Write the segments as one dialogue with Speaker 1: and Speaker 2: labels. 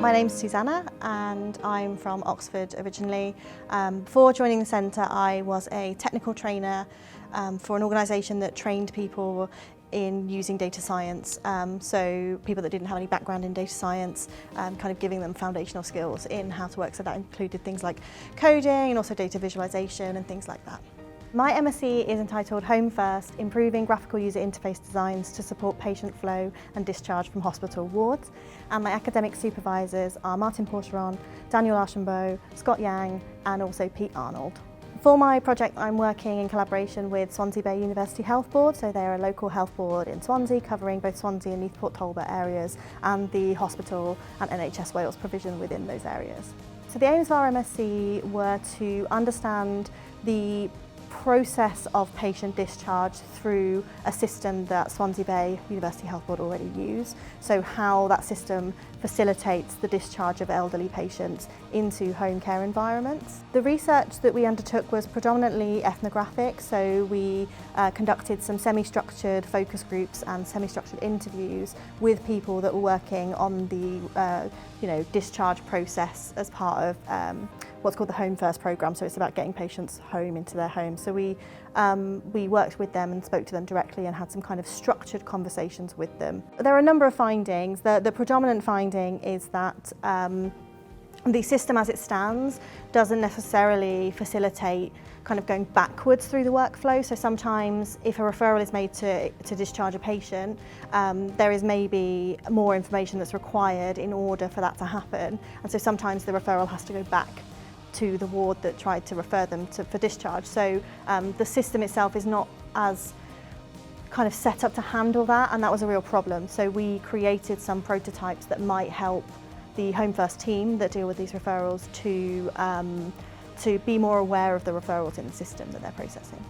Speaker 1: My name's Suzannah and I'm from Oxford originally. Before joining the centre I was a technical trainer for an organisation that trained people in using data science, so people that didn't have any background in data science, kind of giving them foundational skills in how to work, so that included things like coding and also data visualisation and things like that. My MSc is entitled Home First, Improving Graphical User Interface Designs to Support Patient Flow and Discharge from Hospital Wards, and my academic supervisors are Martin Porcheron, Daniel Archambault, Scott Yang and also Pete Arnold. For my project I'm working in collaboration with Swansea Bay University Health Board, so they're a local health board in Swansea covering both Swansea and Newport Talbot areas and the hospital and NHS Wales provision within those areas. So the aims of our MSc were to understand the process of patient discharge through a system that Swansea Bay University Health Board already use. So how that system facilitates the discharge of elderly patients into home care environments. The research that we undertook was predominantly ethnographic, so we conducted some semi-structured focus groups and semi-structured interviews with people that were working on the discharge process as part of what's called the Home First programme, so it's about getting patients home into their homes. So we worked with them and spoke to them directly and had some kind of structured conversations with them. There are a number of findings. The predominant finding is that the system as it stands doesn't necessarily facilitate kind of going backwards through the workflow. So sometimes if a referral is made to discharge a patient, there is maybe more information that's required in order for that to happen. And so sometimes the referral has to go back to the ward that tried to refer them for discharge. So the system itself is not as kind of set up to handle that, and that was a real problem. So we created some prototypes that might help the Home First team that deal with these referrals to be more aware of the referrals in the system that they're processing.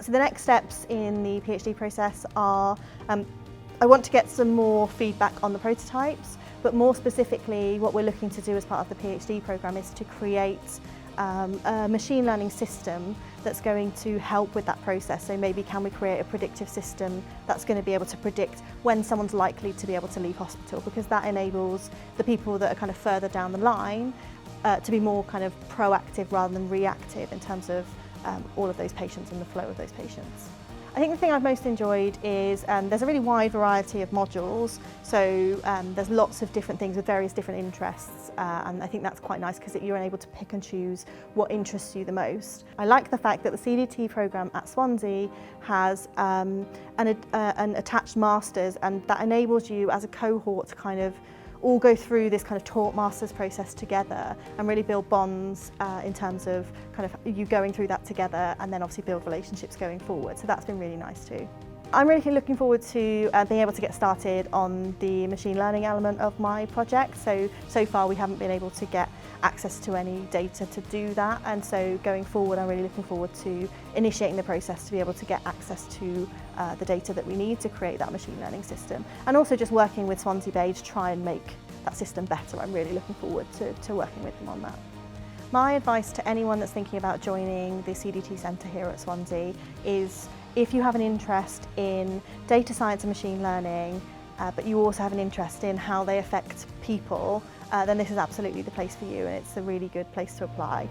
Speaker 1: So the next steps in the PhD process are, I want to get some more feedback on the prototypes, but more specifically what we're looking to do as part of the PhD programme is to create a machine learning system that's going to help with that process. So maybe can we create a predictive system that's going to be able to predict when someone's likely to be able to leave hospital, because that enables the people that are kind of further down the line to be more kind of proactive rather than reactive in terms of all of those patients and the flow of those patients. I think the thing I've most enjoyed is there's a really wide variety of modules, so there's lots of different things with various different interests, and I think that's quite nice because you're able to pick and choose what interests you the most. I like the fact that the CDT programme at Swansea has an attached masters, and that enables you as a cohort to kind of all go through this kind of taught masters process together and really build bonds in terms of kind of you going through that together, and then obviously build relationships going forward. So that's been really nice too. I'm really looking forward to being able to get started on the machine learning element of my project. So far we haven't been able to get access to any data to do that, and so going forward I'm really looking forward to initiating the process to be able to get access to the data that we need to create that machine learning system, and also just working with Swansea Bay to try and make that system better. I'm really looking forward to working with them on that. My advice to anyone that's thinking about joining the CDT Centre here at Swansea is, if you have an interest in data science and machine learning, but you also have an interest in how they affect people, then this is absolutely the place for you, and it's a really good place to apply.